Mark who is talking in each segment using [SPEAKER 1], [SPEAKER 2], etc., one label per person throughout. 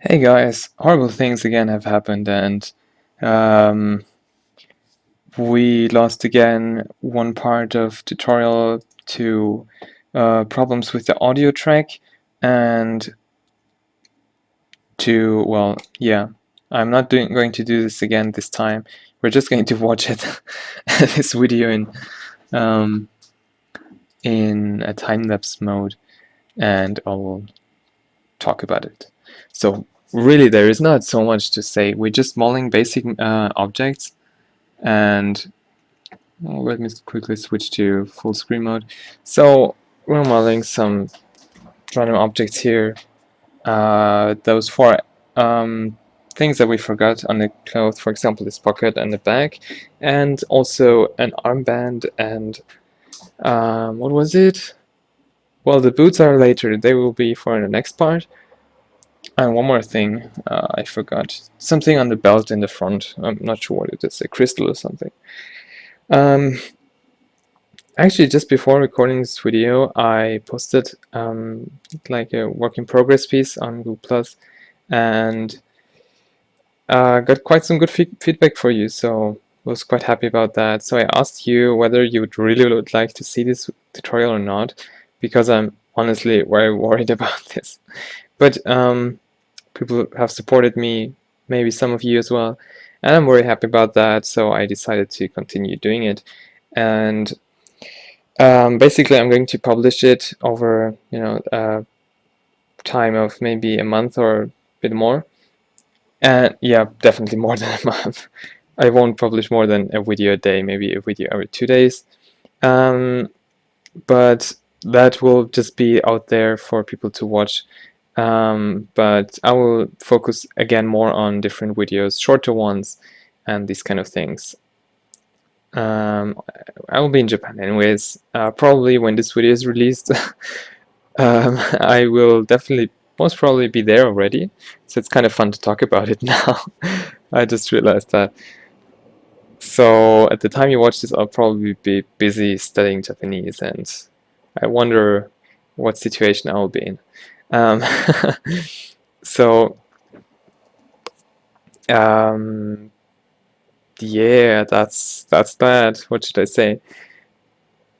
[SPEAKER 1] Hey guys, horrible things again have happened, and um, we lost again one part of tutorial to problems with the audio track, and well, yeah, I'm not going to do this again this time. We're just going to watch it, this video um, in a time-lapse mode, and I'll talk about it. So really, there is not so much to say. We're just modeling basic objects. And let me quickly switch to full screen mode. So we're modeling some random objects here. Those four things that we forgot on the cloth, for example, this pocket and the bag, and also an armband and what was it? Well, the boots are later. They will be for the next part. And one more thing, I forgot. Something on the belt in the front. I'm not sure what it is, a crystal or something. Um, Actually, just before recording this video, I posted like a work in progress piece on Google Plus, and got quite some good feedback for you. So was quite happy about that. So I asked you whether you would like to see this tutorial or not, because I'm honestly very worried about this. But people have supported me, maybe some of you as well, and I'm very happy about that. So I decided to continue doing it, and basically, I'm going to publish it over, a time of maybe a month or a bit more. And yeah, definitely more than a month. I won't publish more than a video a day, maybe a video every 2 days. But that will just be out there for people to watch. But I will focus again more on different videos, shorter ones, and these kind of things. I will be in Japan anyways, probably when this video is released. I will definitely, most probably be there already, so it's kind of fun to talk about it now. I just realized that. So at the time you watch this, I'll probably be busy studying Japanese, and I wonder what situation I will be in. Um, so, um, yeah, that's that. What should I say?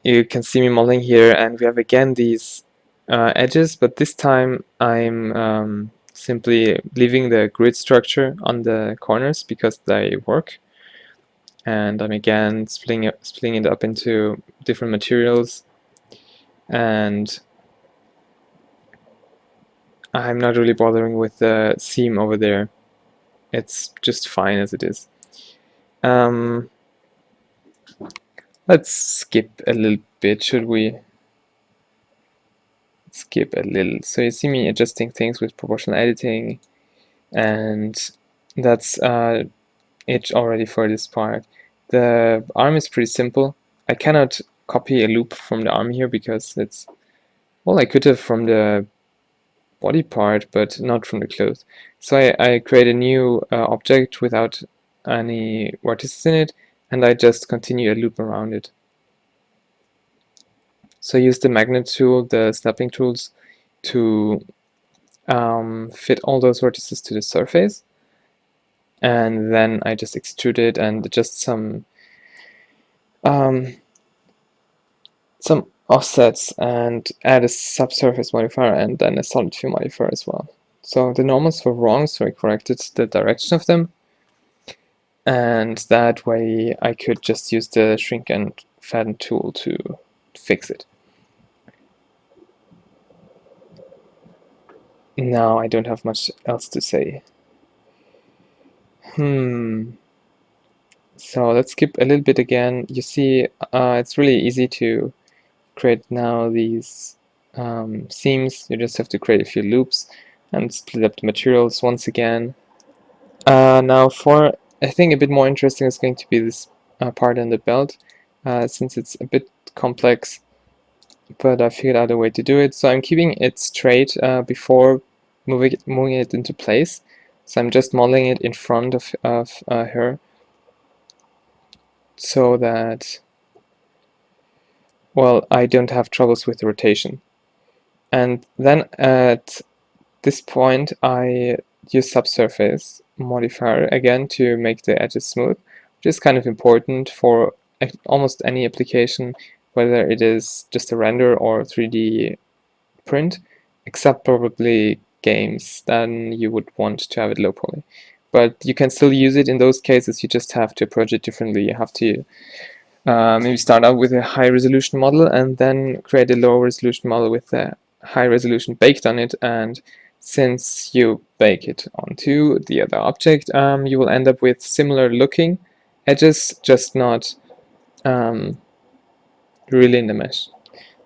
[SPEAKER 1] You can see me modeling here, and we have again these edges, but this time I'm simply leaving the grid structure on the corners because they work, and I'm again splitting it up into different materials, and I'm not really bothering with the seam over there. It's just fine as it is. Let's skip a little bit, should we? Skip a little. So you see me adjusting things with proportional editing, and that's it already for this part. The arm is pretty simple. I cannot copy a loop from the arm here because it's, well, I could have from the body part, but not from the clothes. So I create a new object without any vertices in it, and I just continue a loop around it. So I use the magnet tool, the snapping tools, to fit all those vertices to the surface, and then I just extrude it and adjust some offsets and add a subsurface modifier and then a solid fill modifier as well. So the normals were wrong, so I corrected the direction of them, and that way I could just use the shrink and fatten tool to fix it. Now I don't have much else to say. So let's skip a little bit again. You see, it's really easy to create now these seams. You just have to create a few loops and split up the materials once again. Now for, I think, a bit more interesting is going to be this part on the belt, since it's a bit complex, but I figured out a way to do it. So I'm keeping it straight before moving it into place. So I'm just modeling it in front of her, so that, well, I don't have troubles with rotation. And then at this point I use subsurface modifier again to make the edges smooth, which is kind of important for almost any application, whether it is just a render or 3D print, except probably games. Then you would want to have it low poly. But you can still use it in those cases, you just have to approach it differently. You have to maybe start out with a high resolution model and then create a low resolution model with a high resolution baked on it, and since you bake it onto the other object, you will end up with similar looking edges, just not really in the mesh.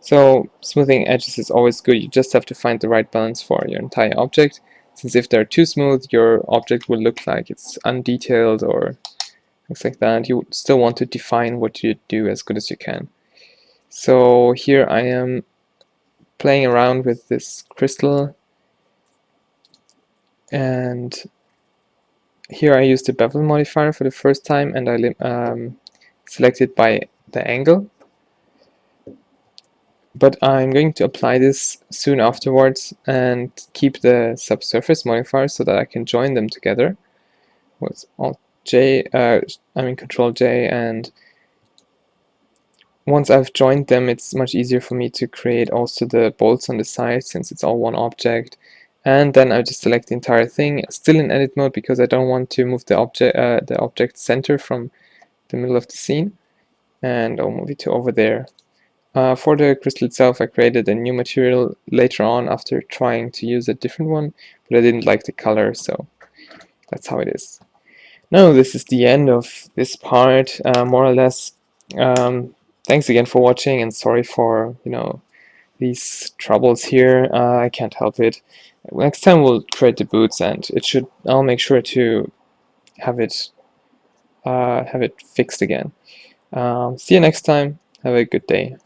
[SPEAKER 1] So smoothing edges is always good. You just have to find the right balance for your entire object, since if they're too smooth, your object will look like it's undetailed or things like that. You still want to define what you do as good as you can. So here I am playing around with this crystal, and here I used the bevel modifier for the first time, and I selected by the angle. But I'm going to apply this soon afterwards and keep the subsurface modifier so that I can join them together with Alt J, Control J, and once I've joined them, it's much easier for me to create also the bolts on the side, since it's all one object. And then I just select the entire thing, still in edit mode because I don't want to move the object center from the middle of the scene, and I'll move it to over there. For the crystal itself, I created a new material later on after trying to use a different one, but I didn't like the color, so that's how it is. Now this is the end of this part, more or less. Thanks again for watching, and sorry for these troubles here. I can't help it. Next time we'll create the boots, and I'll make sure to have it fixed again. See you next time. Have a good day.